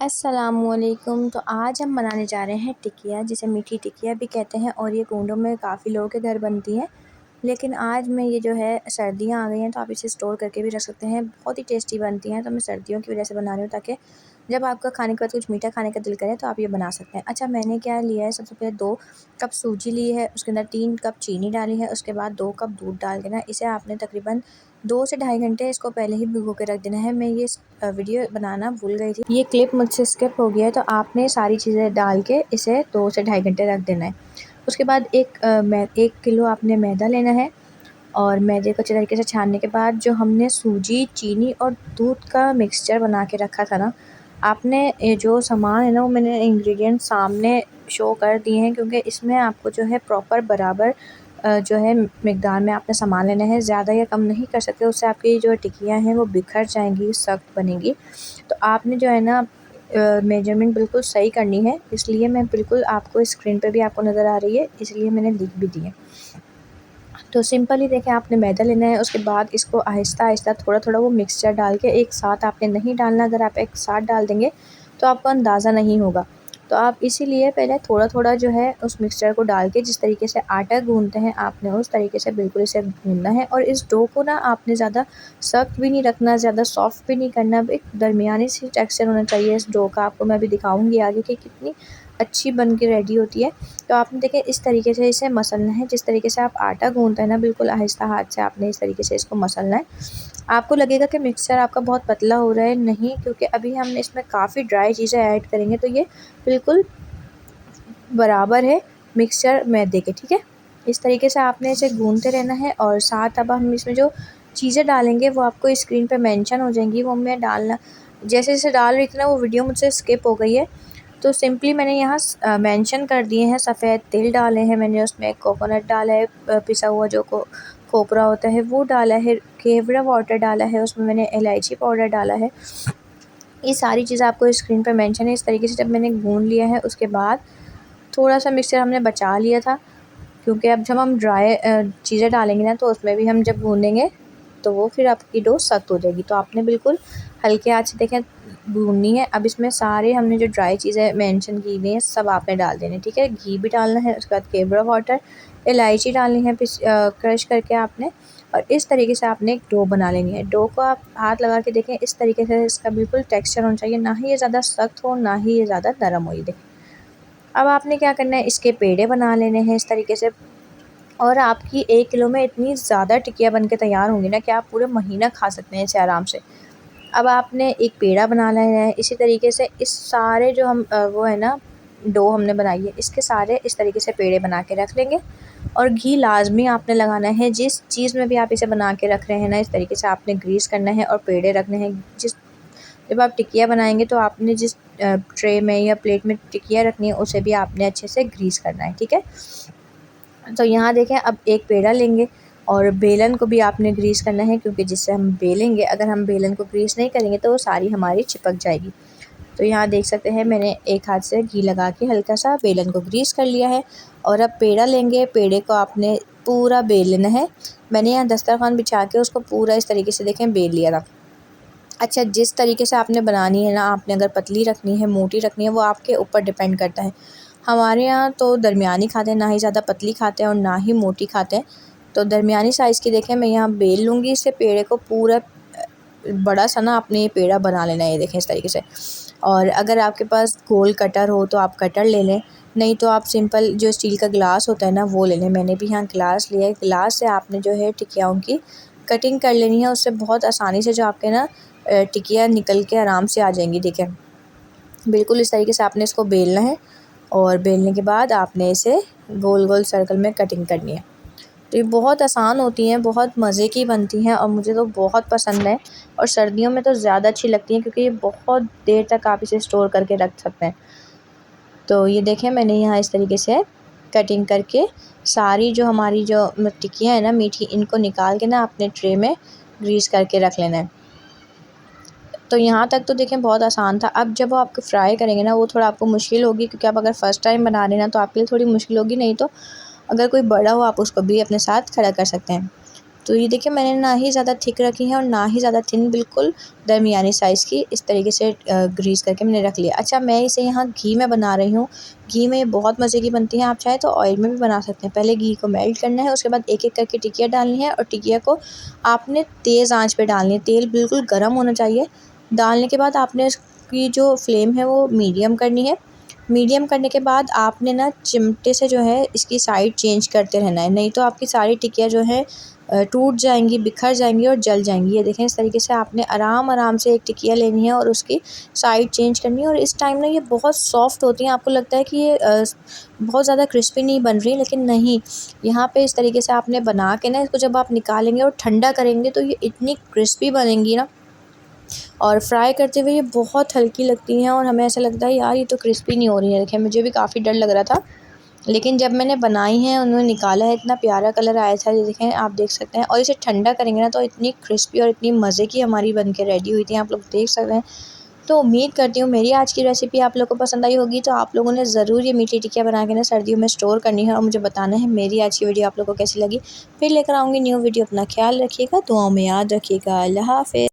अस्सलामुअलैकुम। तो आज हम बनाने जा रहे हैं टिकिया, जिसे मीठी टिकिया भी कहते हैं और ये कुंडों में काफ़ी लोगों के घर बनती है। लेकिन आज मैं ये जो है सर्दियाँ आ गई हैं तो आप इसे स्टोर करके भी रख सकते हैं, बहुत ही टेस्टी बनती हैं। तो मैं सर्दियों की वजह से बना रही हूँ ताकि जब आपका खाने के बाद कुछ मीठा खाने का दिल करे तो आप ये बना सकते हैं। अच्छा, मैंने क्या लिया है, सबसे पहले 2 कप सूजी ली है, उसके अंदर 3 कप चीनी डाली है, उसके बाद 2 कप दूध डाल के ना इसे आपने तकरीबन 2 से ढाई घंटे इसको पहले ही भिगो के रख देना है। मैं ये वीडियो बनाना भूल गई थी, ये क्लिप मुझसे स्किप हो गया है, तो आपने सारी चीज़ें डाल के इसे 2 से ढाई घंटे रख देना है। उसके बाद 1 किलो आपने मैदा लेना है और मैदे को अच्छे तरीके से छानने के बाद जो हमने सूजी, चीनी और दूध का मिक्सचर बना के रखा था ना, आपने ये जो सामान है ना वो मैंने इंग्रेडिएंट सामने शो कर दिए हैं, क्योंकि इसमें आपको जो है प्रॉपर बराबर जो है मिकदार में आपने सामान लेना है, ज़्यादा या कम नहीं कर सकते, उससे आपकी जो टिकियाँ हैं वो बिखर जाएंगी, सख्त बनेगी। तो आपने जो है ना मेजरमेंट बिल्कुल सही करनी है, इसलिए मैं बिल्कुल आपको स्क्रीन पे भी आपको नज़र आ रही है, इसलिए मैंने लिख भी दी है। तो सिंपली देखें, आपने मैदा लेना है, उसके बाद इसको आहिस्ता-आहिस्ता थोड़ा-थोड़ा वो मिक्सचर डाल के, एक साथ आपने नहीं डालना। अगर आप एक साथ डाल देंगे तो आपको अंदाज़ा नहीं होगा। तो आप इसीलिए पहले थोड़ा-थोड़ा जो है उस मिक्सचर को डाल के, जिस तरीके से आटा गूँथते हैं आपने उस तरीके से बिल्कुल इसे गूँथना है। और इस डो को ना आपने ज़्यादा सख्त भी नहीं रखना, ज़्यादा सॉफ्ट भी नहीं करना, एक दरमियानी सी टेक्सचर होना चाहिए इस डो का। आपको मैं अभी दिखाऊँगी आगे कि कितनी अच्छी बन के रेडी होती है। तो आपने देखिए इस तरीके से इसे मसलना है, जिस तरीके से आप आटा गूँथते हैं ना, बिल्कुल आहिस्ता हाथ से आपने इस तरीके से इसको मसलना है। आपको लगेगा कि मिक्सचर आपका बहुत पतला हो रहा है, नहीं, क्योंकि अभी हम इसमें काफ़ी ड्राई चीज़ें ऐड करेंगे, तो ये बिल्कुल बराबर है मिक्सचर मैदे के, ठीक है। इस तरीके से आपने इसे गूँथते रहना है और साथ अब हम इसमें जो चीज़ें डालेंगे वो आपको स्क्रीन पे मेंशन हो जाएंगी, वो मैं डालना जैसे-जैसे डाल रही थी ना वो वीडियो मुझसे स्किप हो गई है। तो सिंपली मैंने यहाँ मेंशन कर दिए हैं, सफ़ेद तिल डाले हैं मैंने, उसमें कोकोनट डाला है, पिसा हुआ जो खोपरा होता है वो डाला है, केवड़ा वाटर डाला है, उसमें मैंने इलायची पाउडर डाला है। ये सारी चीज़ें आपको स्क्रीन पे मेंशन है। इस तरीके से जब मैंने गूँथ लिया है, उसके बाद थोड़ा-सा मिक्सचर हमने बचा लिया था, क्योंकि अब जब हम ड्राई चीज़ें डालेंगे ना तो उसमें भी हम जब गूँथेंगे तो वो फिर आपकी डो सख्त हो जाएगी। तो आपने बिल्कुल हल्के आँच से देखें भूननी है। अब इसमें सारे हमने जो ड्राई चीज़ें मेंशन की हुई हैं सब आपने डाल देनी है, ठीक है। घी भी डालना है, उसके बाद केवड़ा वाटर, इलायची डालनी है क्रश करके आपने, और इस तरीके से आपने एक डो बना लेनी है। डो को आप हाथ लगा के देखें, इस तरीके से इसका बिल्कुल टेक्सचर होना चाहिए, ना ही ये ज़्यादा सख्त हो ना ही ये ज़्यादा नरम हो। ये देखें, अब आपने क्या करना है, इसके पेड़े बना लेने हैं इस तरीके से। और आपकी 1 किलो में इतनी ज़्यादा टिकिया बन के तैयार होंगी ना कि आप पूरे महीना खा सकते हैं इसे आराम से। अब आपने एक पेड़ा बना लेना है, इसी तरीके से इस सारे जो हम वो है ना डो हमने बनाई है, इसके सारे इस तरीके से पेड़े बना के रख लेंगे। और घी लाजमी आपने लगाना है, जिस चीज़ में भी आप इसे बना के रख रहे हैं ना, इस तरीके से आपने ग्रीस करना है और पेड़े रखने हैं। जब आप टिकिया बनाएंगे तो आपने जिस ट्रे में या प्लेट में टिकिया रखनी है उसे भी आपने अच्छे से ग्रीस करना है, ठीक है। तो यहाँ देखें, अब एक पेड़ा लेंगे और बेलन को भी आपने ग्रीस करना है, क्योंकि जिससे हम बेलेंगे, अगर हम बेलन को ग्रीस नहीं करेंगे तो वो सारी हमारी चिपक जाएगी। तो यहाँ देख सकते हैं मैंने एक हाथ से घी लगा के हल्का सा बेलन को ग्रीस कर लिया है। और अब पेड़ा लेंगे, पेड़े को आपने पूरा बेल लेना है। मैंने यहाँ दस्तरखान बिछा के उसको पूरा इस तरीके से देखें बेल लिया था। अच्छा, जिस तरीके से आपने बनानी है ना, आपने अगर पतली रखनी है, मोटी रखनी है, वो आपके ऊपर डिपेंड करता है। हमारे यहाँ तो दरमियानी खाते हैं, ना ही ज़्यादा पतली खाते हैं और ना ही मोटी खाते हैं। तो दरमियानी साइज़ की देखें मैं यहाँ बेल लूँगी इसे, पेड़े को पूरा बड़ा सा ना आपने ये पेड़ा बना लेना है, ये देखें इस तरीके से। और अगर आपके पास गोल कटर हो तो आप कटर ले लें, नहीं तो आप सिंपल जो स्टील का गिलास होता है ना वो ले लें। मैंने भी यहाँ गिलास लिया है, गिलास से आपने जो है टिकियाओं की कटिंग कर लेनी है, उससे बहुत आसानी से जो आपके ना टिकिया निकल के आराम से आ जाएंगी। देखें, बिल्कुल इस तरीके से आपने इसको बेलना है और बेलने के बाद आपने इसे गोल गोल सर्कल में कटिंग करनी है। तो ये बहुत आसान होती हैं, बहुत मज़े की बनती हैं और मुझे तो बहुत पसंद है। और सर्दियों में तो ज़्यादा अच्छी लगती हैं, क्योंकि ये बहुत देर तक आप इसे स्टोर करके रख सकते हैं। तो ये देखें, मैंने यहाँ इस तरीके से कटिंग करके सारी जो हमारी जो टिक्कियाँ हैं ना मीठी, इनको निकाल के ना अपने ट्रे में ग्रीस करके रख लेना है। तो यहाँ तक तो देखें बहुत आसान था। अब जब वो आपको फ्राई करेंगे ना वो थोड़ा आपको मुश्किल होगी, क्योंकि आप अगर फ़र्स्ट टाइम बना रहे हैं ना तो आपके लिए थोड़ी मुश्किल होगी, नहीं तो अगर कोई बड़ा हो आप उसको भी अपने साथ खड़ा कर सकते हैं। तो ये देखिए मैंने ना ही ज़्यादा थिक रखी है और ना ही ज़्यादा थिन, बिल्कुल दरमियानी साइज़ की इस तरीके से ग्रीस करके मैंने रख लिया। अच्छा, मैं इसे यहाँ घी में बना रही हूँ। घी में ये बहुत मज़े की बनती है, आप चाहे तो ऑयल में भी बना सकते हैं। पहले घी को मेल्ट करना है, उसके बाद एक-एक करके टिकिया डालनी है और टिकिया को आपने तेज़ आँच पे डालनी है। तेल बिल्कुल गर्म होना चाहिए। डालने के बाद आपने इसकी जो फ्लेम है वो मीडियम करनी है। मीडियम करने के बाद आपने ना चिमटे से जो है इसकी साइड चेंज करते रहना है, नहीं तो आपकी सारी टिकिया जो है टूट जाएंगी, बिखर जाएंगी और जल जाएंगी। ये देखें, इस तरीके से आपने आराम से एक टिकिया लेनी है और उसकी साइड चेंज करनी है। और इस टाइम ना ये बहुत सॉफ्ट होती हैं। आपको लगता है कि ये बहुत ज़्यादा क्रिस्पी नहीं बन रही, लेकिन नहीं, यहाँ पे इस तरीके से आपने बना के ना इसको जब आप निकालेंगे और ठंडा करेंगे तो ये इतनी क्रिस्पी बनेंगी ना, और फ्राई करते हुए ये बहुत हल्की लगती हैं और हमें ऐसा लगता है यार ये तो क्रिस्पी नहीं हो रही है। देखिए, मुझे भी काफ़ी डर लग रहा था, लेकिन जब मैंने बनाई हैं, उन्होंने निकाला है, इतना प्यारा कलर आया था। ये देखें, आप देख सकते हैं। और इसे ठंडा करेंगे ना तो इतनी क्रिस्पी और इतनी मज़े की हमारी बन के रेडी हुई थी, आप लोग देख सकते हैं। तो उम्मीद करती हूँ मेरी आज की रेसिपी आप लोगों को पसंद आई होगी। तो आप लोगों ने ज़रूर ये मीठी टिक्कियाँ बना के ना सर्दियों में स्टोर करनी है और मुझे बताना है मेरी आज की वीडियो आप लोगों को कैसी लगी। फिर लेकर आऊँगी न्यू वीडियो। अपना ख्याल रखिएगा, दुआओं में याद रखिएगा। अल्लाह हाफ़िज़।